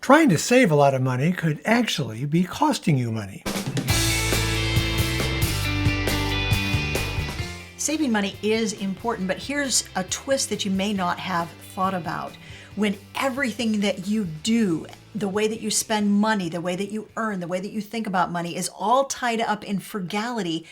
Trying to save a lot of money could actually be costing you money. Saving money is important, but here's a twist that you may not have thought about. When everything that you do, the way that you spend money, the way that you earn, the way that you think about money is all tied up in frugality,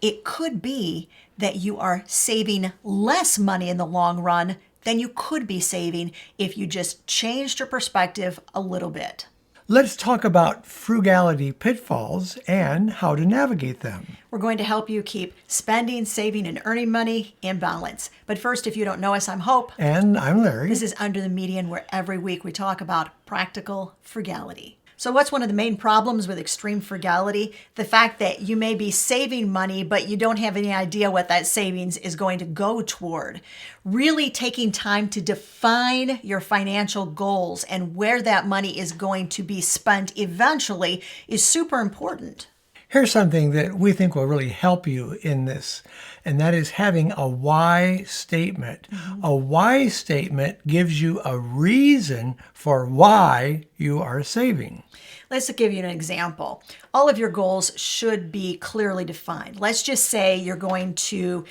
it could be that you are saving less money in the long run than you could be saving if you just changed your perspective a little bit. Let's talk about frugality pitfalls and how to navigate them. We're going to help you keep spending, saving, and earning money in balance. But first, if you don't know us, I'm Hope. And I'm Larry. This is Under the Median, where every week we talk about practical frugality. So what's one of the main problems with extreme frugality? The fact that you may be saving money, but you don't have any idea what that savings is going to go toward. Really taking time to define your financial goals and where that money is going to be spent eventually is super important. Here's something that we think will really help you in this, and that is having a why statement. A why statement gives you a reason for why you are saving. Let's give you an example. All of your goals should be clearly defined. Let's just say you're going to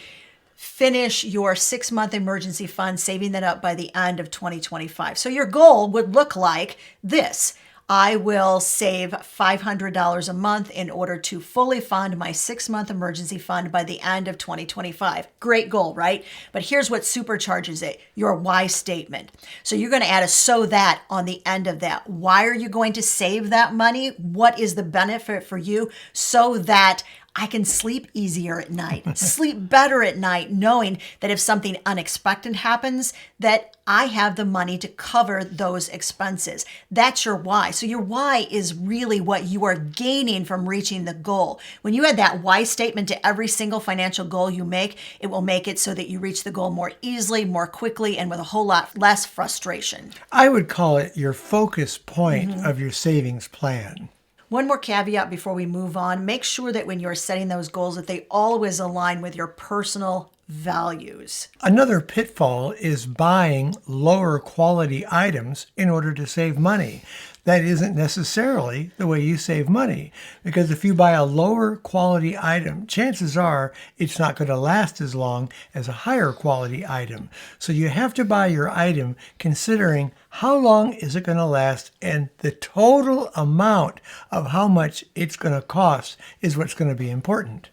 finish your 6-month emergency fund, saving that up by the end of 2025. So your goal would look like this. I will save $500 a month in order to fully fund my 6-month emergency fund by the end of 2025. Great goal, right? But here's what supercharges it, your why statement. So you're going to add a so that on the end of that. Why are you going to save that money? What is the benefit for you so that I can sleep easier at night, sleep better at night, knowing that if something unexpected happens, that I have the money to cover those expenses. That's your why. So your why is really what you are gaining from reaching the goal. When you add that why statement to every single financial goal you make, it will make it so that you reach the goal more easily, more quickly, and with a whole lot less frustration. I would call it your focus point of your savings plan. One more caveat before we move on. Make sure that when you're setting those goals that they always align with your personal values. Another pitfall is buying lower quality items in order to save money. That isn't necessarily the way you save money, because if you buy a lower quality item, chances are it's not going to last as long as a higher quality item. So you have to buy your item considering how long is it going to last, and the total amount of how much it's going to cost is what's going to be important.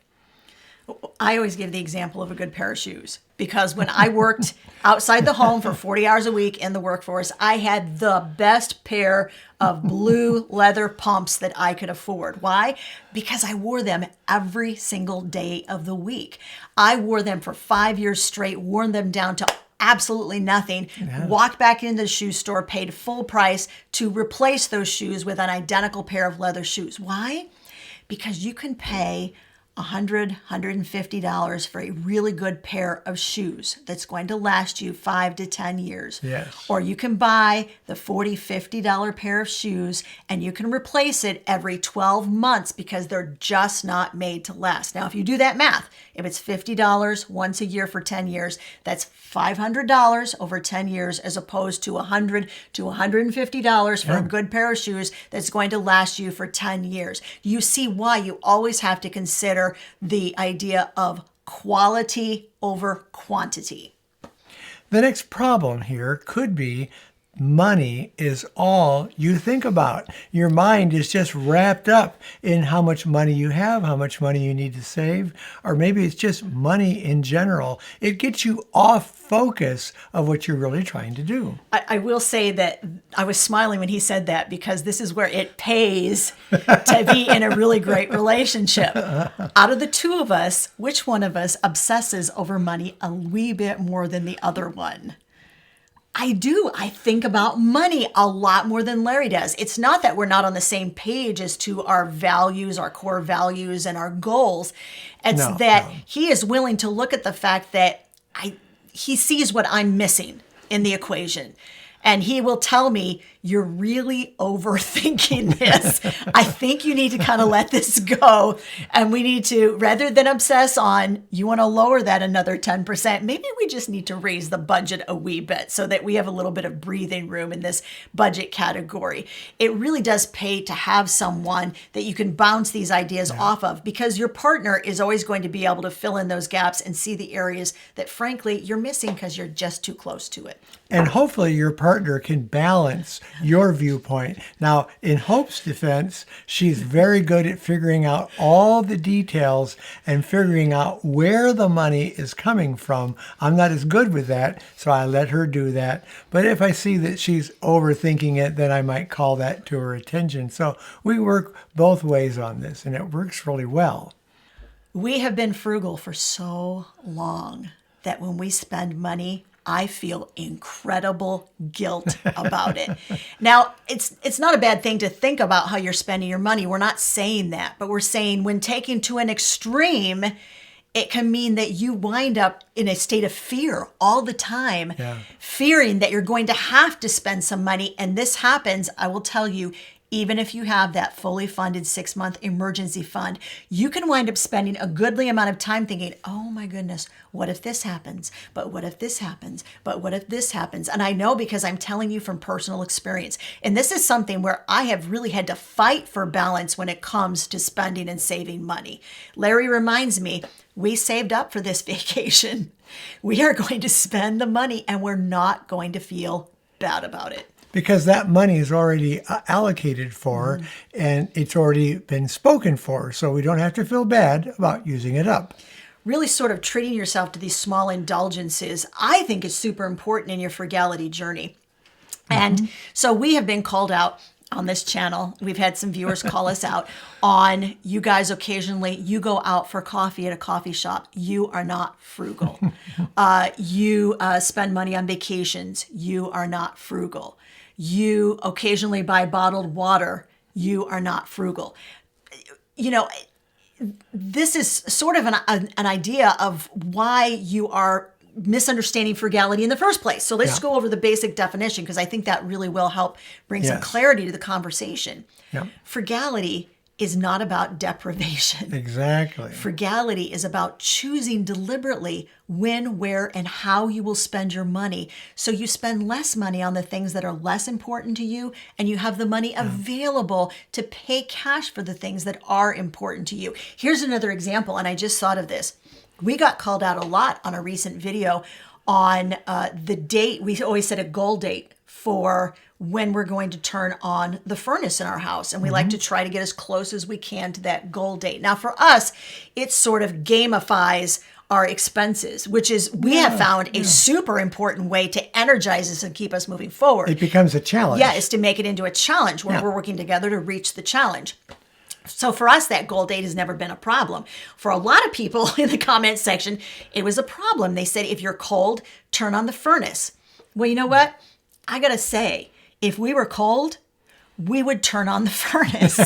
I always give the example of a good pair of shoes, because when I worked outside the home for 40 hours a week in the workforce, I had the best pair of blue leather pumps that I could afford. Why? Because I wore them every single day of the week. I wore them for 5 years straight, worn them down to absolutely nothing, walked back into the shoe store, paid full price to replace those shoes with an identical pair of leather shoes. Why? Because you can pay $100, $150 for a really good pair of shoes that's going to last you 5 to 10 years. Yes. Or you can buy the $40, $50 pair of shoes and you can replace it every 12 months because they're just not made to last. Now, if you do that math, if it's $50 once a year for 10 years, that's $500 over 10 years as opposed to $100 to $150 for a good pair of shoes that's going to last you for 10 years. You see why you always have to consider the idea of quality over quantity. The next problem here could be money is all you think about. Your mind is just wrapped up in how much money you have, how much money you need to save, or maybe it's just money in general. It gets you off focus of what you're really trying to do. I will say that I was smiling when he said that, because this is where it pays to be in a really great relationship. Out of the two of us, which one of us obsesses over money a wee bit more than the other one? I do. I think about money a lot more than Larry does. It's not that we're not on the same page as to our values, our core values, and our goals. It's that he is willing to look at the fact that he sees what I'm missing in the equation. And he will tell me, you're really overthinking this. I think you need to kind of let this go. And we need to, rather than obsess on, you want to lower that another 10%, maybe we just need to raise the budget a wee bit so that we have a little bit of breathing room in this budget category. It really does pay to have someone that you can bounce these ideas off of, because your partner is always going to be able to fill in those gaps and see the areas that frankly you're missing because you're just too close to it. And hopefully your partner can balance your viewpoint. Now, in Hope's defense, she's very good at figuring out all the details and figuring out where the money is coming from. I'm not as good with that, so I let her do that. But if I see that she's overthinking it, then I might call that to her attention. So we work both ways on this, and it works really well. We have been frugal for so long that when we spend money, I feel incredible guilt about it. Now, it's not a bad thing to think about how you're spending your money. We're not saying that, but we're saying when taken to an extreme, it can mean that you wind up in a state of fear all the time, fearing that you're going to have to spend some money. And this happens, I will tell you, even if you have that fully funded 6-month emergency fund, you can wind up spending a goodly amount of time thinking, oh my goodness, what if this happens? But what if this happens? But what if this happens? And I know because I'm telling you from personal experience. And this is something where I have really had to fight for balance when it comes to spending and saving money. Larry reminds me, we saved up for this vacation. We are going to spend the money and we're not going to feel bad about it. Because that money is already allocated for and it's already been spoken for. So we don't have to feel bad about using it up. Really sort of treating yourself to these small indulgences, I think is super important in your frugality journey. And so we have been called out on this channel. We've had some viewers call us out on, you guys occasionally, you go out for coffee at a coffee shop. You are not frugal. You spend money on vacations. You are not frugal. You occasionally buy bottled water. You are not frugal. You know, this is sort of an idea of why you are misunderstanding frugality in the first place. So let's go over the basic definition, because I think that really will help bring some clarity to the conversation. Frugality is not about deprivation. Exactly. Frugality is about choosing deliberately when, where, and how you will spend your money. So you spend less money on the things that are less important to you, and you have the money available to pay cash for the things that are important to you. Here's another example, and I just thought of this. We got called out a lot on a recent video on the date. We always set a goal date for when we're going to turn on the furnace in our house. And we like to try to get as close as we can to that goal date. Now for us, it sort of gamifies our expenses, which is, we have found a super important way to energize us and keep us moving forward. It becomes a challenge. Yeah, is to make it into a challenge where we're working together to reach the challenge. So for us, that goal date has never been a problem. For a lot of people in the comment section, it was a problem. They said, if you're cold, turn on the furnace. Well, you know what? I got to say, if we were cold, we would turn on the furnace.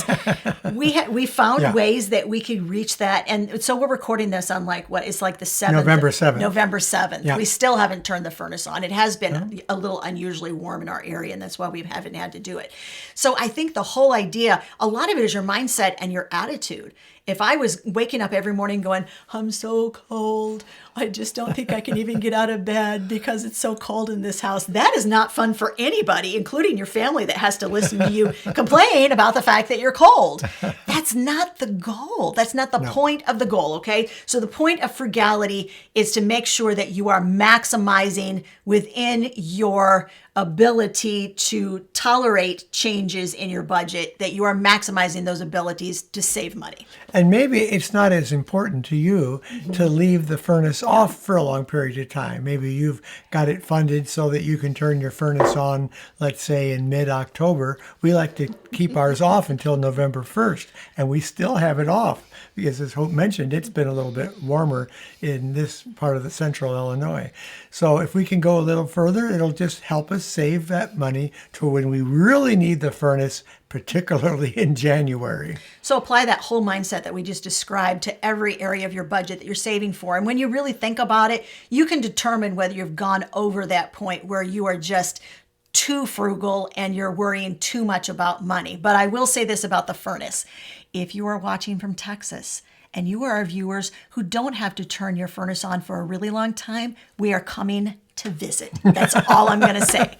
We found ways that we could reach that. And so we're recording this on it's like the 7th. November 7th. November 7th. Yeah. We still haven't turned the furnace on. It has been a little unusually warm in our area, and that's why we haven't had to do it. So I think the whole idea, a lot of it is your mindset and your attitude. If I was waking up every morning going, I'm so cold, I just don't think I can even get out of bed because it's so cold in this house, that is not fun for anybody, including your family that has to listen to you complain about the fact that you're cold. That's not the goal. That's not the point of the goal, okay? So the point of frugality is to make sure that you are maximizing within your ability to tolerate changes in your budget, that you are maximizing those abilities to save money. And maybe it's not as important to you to leave the furnace off for a long period of time. Maybe you've got it funded so that you can turn your furnace on, let's say in mid-October. We like to keep ours off until November 1st, and we still have it off because, as Hope mentioned, it's been a little bit warmer in this part of the central Illinois. So if we can go a little further, it'll just help us save that money to when we really need the furnace, particularly in January. So apply that whole mindset that we just described to every area of your budget that you're saving for. And when you really think about it, you can determine whether you've gone over that point where you are just too frugal and you're worrying too much about money. But I will say this about the furnace. If you are watching from Texas and you are our viewers who don't have to turn your furnace on for a really long time, we are coming to visit. That's all I'm going to say.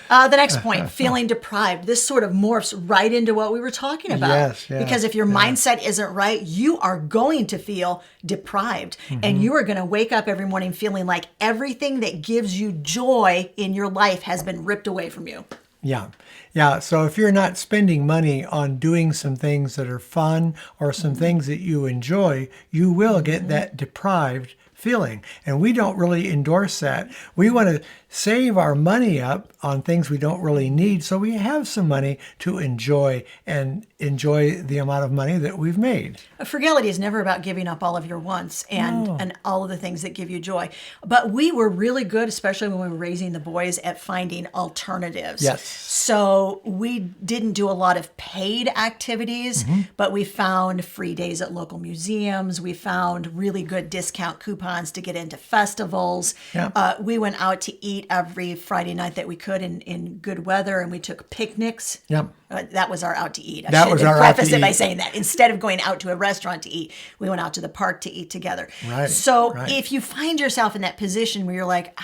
The next point, feeling deprived. This sort of morphs right into what we were talking about. Yes, because if your mindset isn't right, you are going to feel deprived. And you are going to wake up every morning feeling like everything that gives you joy in your life has been ripped away from you. Yeah. Yeah. So if you're not spending money on doing some things that are fun or some things that you enjoy, you will get that deprived feeling. And we don't really endorse that. We want to save our money up on things we don't really need so we have some money to enjoy and enjoy the amount of money that we've made. Frugality is never about giving up all of your wants and all of the things that give you joy. But we were really good, especially when we were raising the boys, at finding alternatives. Yes. So we didn't do a lot of paid activities, but we found free days at local museums. We found really good discount coupons to get into festivals. Yeah. We went out to eat every Friday night that we could in good weather, and we took picnics. Yep. That was our out to eat. That was our out to preface it by eat. saying that. Instead of going out to a restaurant to eat, we went out to the park to eat together. Right. So right. if you find yourself in that position where you're like,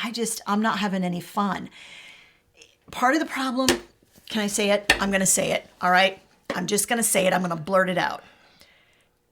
I'm not having any fun. Part of the problem, can I say it? I'm going to say it. All right. I'm just going to say it. I'm going to blurt it out.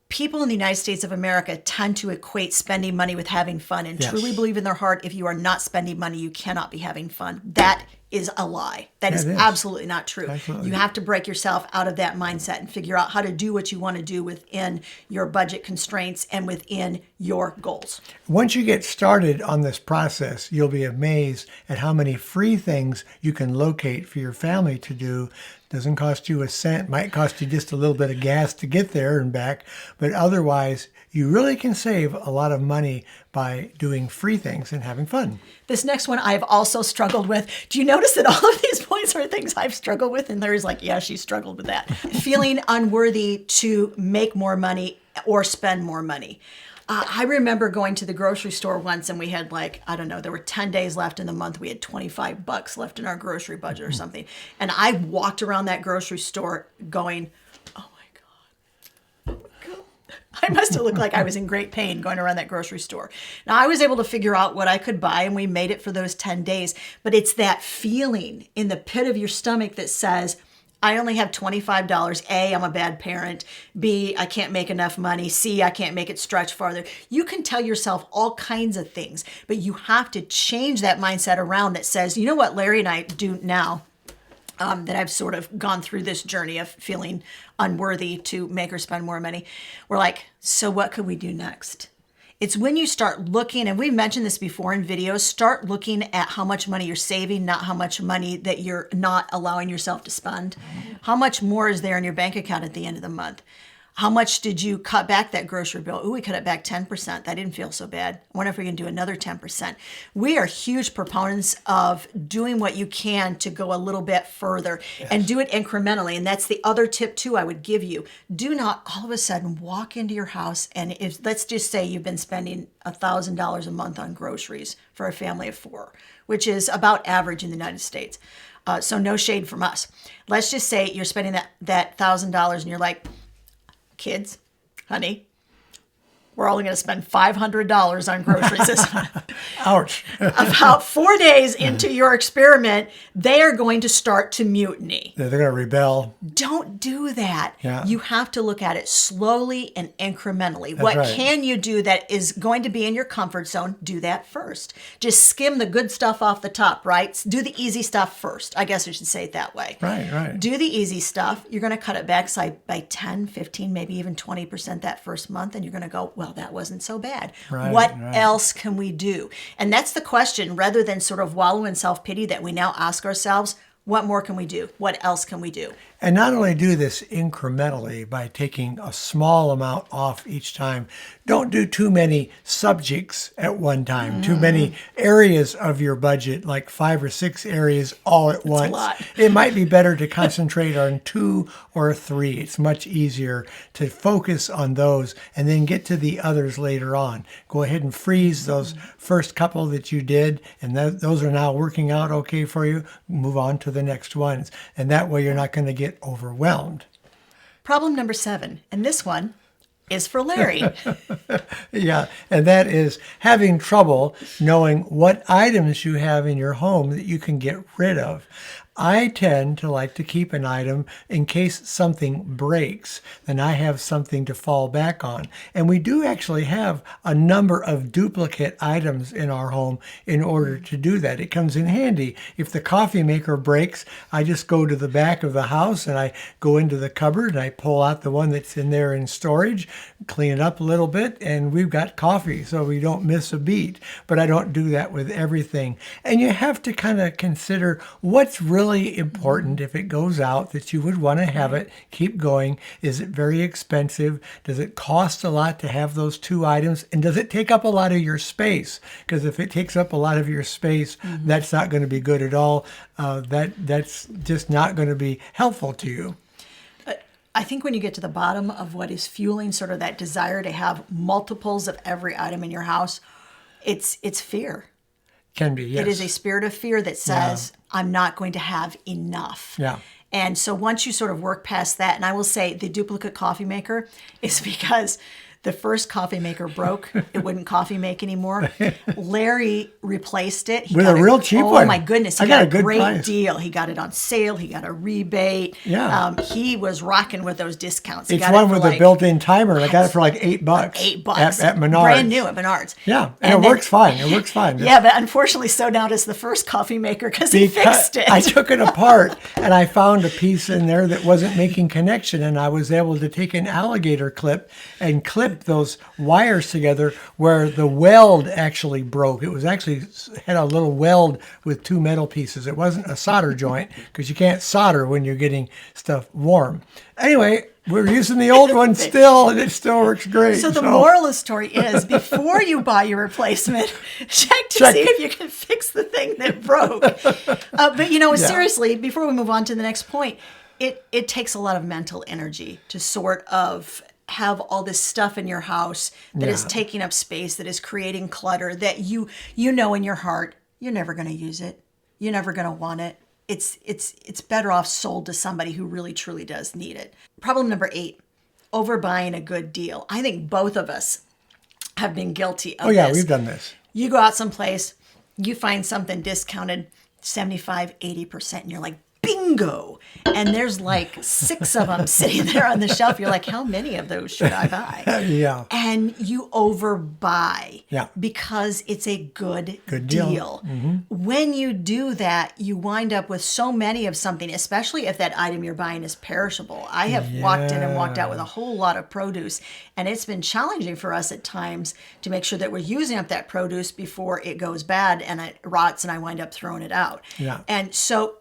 People in the United States of America tend to equate spending money with having fun and Yes. truly believe in their heart if you are not spending money, you cannot be having fun. That is a lie. That is it is. absolutely not true. Absolutely. You have to break yourself out of that mindset and figure out how to do what you want to do within your budget constraints and within your goals. Once you get started on this process, you'll be amazed at how many free things you can locate for your family to do. Doesn't cost you a cent, might cost you just a little bit of gas to get there and back, but otherwise you really can save a lot of money by doing free things and having fun. This next one I've also struggled with. Do you notice that all of these points are things I've struggled with? And Larry's like, yeah, she struggled with that. Feeling unworthy to make more money or spend more money. I remember going to the grocery store once and we had there were 10 days left in the month. We had $25 left in our grocery budget or something. And I walked around that grocery store going, oh my God. I must have looked like I was in great pain going around that grocery store. Now, I was able to figure out what I could buy and we made it for those 10 days. But it's that feeling in the pit of your stomach that says, I only have $25. A, I'm a bad parent. B, I can't make enough money. C, I can't make it stretch farther. You can tell yourself all kinds of things, but you have to change that mindset around that says, you know what Larry and I do now, that I've sort of gone through this journey of feeling unworthy to make or spend more money. We're like, so what could we do next? It's when you start looking, and we've mentioned this before in videos, start looking at how much money you're saving, not how much money that you're not allowing yourself to spend. How much more is there in your bank account at the end of the month? How much did you cut back that grocery bill? Ooh, we cut it back 10%. That didn't feel so bad. I wonder if we can do another 10%. We are huge proponents of doing what you can to go a little bit further and do it incrementally. And that's the other tip too I would give you. Do not all of a sudden walk into your house and if let's just say you've been spending $1,000 a month on groceries for a family of 4, which is about average in the United States. So no shade from us. Let's just say you're spending that $1,000 and you're like, kids, honey, we're only going to spend $500 on groceries this month. Ouch. About 4 days into your experiment, they are going to start to mutiny. They're going to rebel. Don't do that. Yeah. You have to look at it slowly and incrementally. What right. can you do that is going to be in your comfort zone? Do that first. Just skim the good stuff off the top, right? Do the easy stuff first. I guess I should say it that way. Right. Do the easy stuff. You're going to cut it back by 10, 15, maybe even 20% that first month. And you're going to go, well, that wasn't so bad. What else can we do? And that's the question, rather than sort of wallow in self-pity that we now ask ourselves, what more can we do? What else can we do? And not only do this incrementally by taking a small amount off each time, don't do too many subjects at one time, too many areas of your budget, like 5 or 6 areas all at once. a lot. It might be better to concentrate on 2 or 3. It's much easier to focus on those and then get to the others later on. Go ahead and freeze those first couple that you did, and those are now working out okay for you. Move on to the next ones. And that way you're not going to get overwhelmed. Problem number 7, and this one is for Larry. Yeah, and that is having trouble knowing what items you have in your home that you can get rid of. I tend to like to keep an item in case something breaks, then I have something to fall back on. And we do actually have a number of duplicate items in our home in order to do that. It comes in handy. If the coffee maker breaks, I just go to the back of the house and I go into the cupboard and I pull out the one that's in there in storage, clean it up a little bit, and we've got coffee so we don't miss a beat. But I don't do that with everything. And you have to kind of consider what's really important if it goes out that you would want to have it keep going. Is it very expensive? Does it cost a lot to have those 2 items? And does it take up a lot of your space? Because if it takes up a lot of your space, that's not going to be good at all. That's just not going to be helpful to you. I think when you get to the bottom of what is fueling sort of that desire to have multiples of every item in your house, it's fear. Can be, yes. It is a spirit of fear that says, I'm not going to have enough. Yeah. And so once you sort of work past that, and I will say the duplicate coffee maker is because the first coffee maker broke. It wouldn't coffee make anymore. Larry replaced it. With a real cheap one. Oh my goodness. He I got got a good great price. deal. He got it on sale. He got a rebate. Yeah. He was rocking with those discounts. He It's got one it for with like a built-in timer. I got it for like $8. $8 At Menards. Brand new at Menards. Yeah, and And it then- works fine. It works fine. Yeah, but unfortunately, so now does the first coffee maker because he fixed it. I took it apart and I found a piece in there that wasn't making connection, and I was able to take an alligator clip and clip those wires together where the weld actually broke. It was actually had a little weld with 2 metal pieces. It wasn't a solder joint because you can't solder when you're getting stuff warm. Anyway, we're using the old one still, and it still works great. So the moral of the story is, before you buy your replacement, check to see if you can fix the thing that broke. But seriously, before we move on to the next point, it takes a lot of mental energy to sort of have all this stuff in your house that is taking up space, that is creating clutter, that you know in your heart you're never going to use it, you're never going to want it. It's better off sold to somebody who really truly does need it. Problem number 8, overbuying a good deal. I think both of us have been guilty of this. Oh yeah, we've done this. You go out someplace, you find something discounted 75, 80%, and you're like, bingo. And there's like 6 of them sitting there on the shelf. You're like, how many of those should I buy? Yeah. And you overbuy because it's a good deal. When you do that, you wind up with so many of something, especially if that item you're buying is perishable. I have walked in and walked out with a whole lot of produce, and it's been challenging for us at times to make sure that we're using up that produce before it goes bad and it rots and I wind up throwing it out. Yeah. And so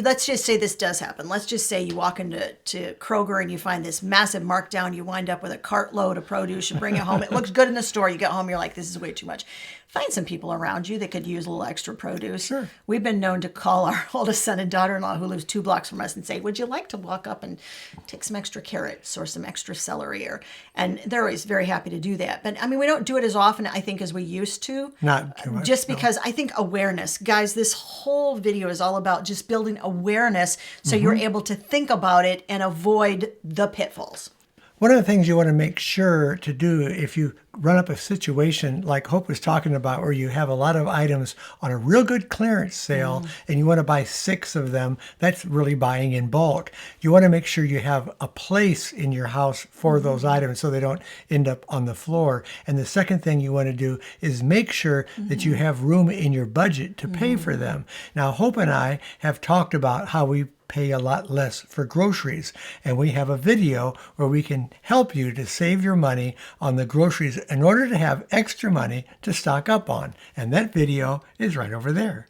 let's just say this does happen. Let's just say you walk into Kroger and you find this massive markdown. You wind up with a cartload of produce. You bring it home. It looks good in the store. You get home, you're like, this is way too much. Find some people around you that could use a little extra produce. Sure. We've been known to call our oldest son and daughter-in-law who lives 2 blocks from us and say, would you like to walk up and take some extra carrots or some extra celery? And they're always very happy to do that. But I mean, we don't do it as often, I think, as we used to. Not too much. Just because I think awareness. Guys, this whole video is all about just building awareness so you're able to think about it and avoid the pitfalls. One of the things you want to make sure to do if you run up a situation like Hope was talking about, where you have a lot of items on a real good clearance sale and you want to buy 6 of them, that's really buying in bulk. You want to make sure you have a place in your house for those items so they don't end up on the floor. And the second thing you want to do is make sure that you have room in your budget to pay for them. Now, Hope and I have talked about how we pay a lot less for groceries, and we have a video where we can help you to save your money on the groceries in order to have extra money to stock up on, and that video is right over there.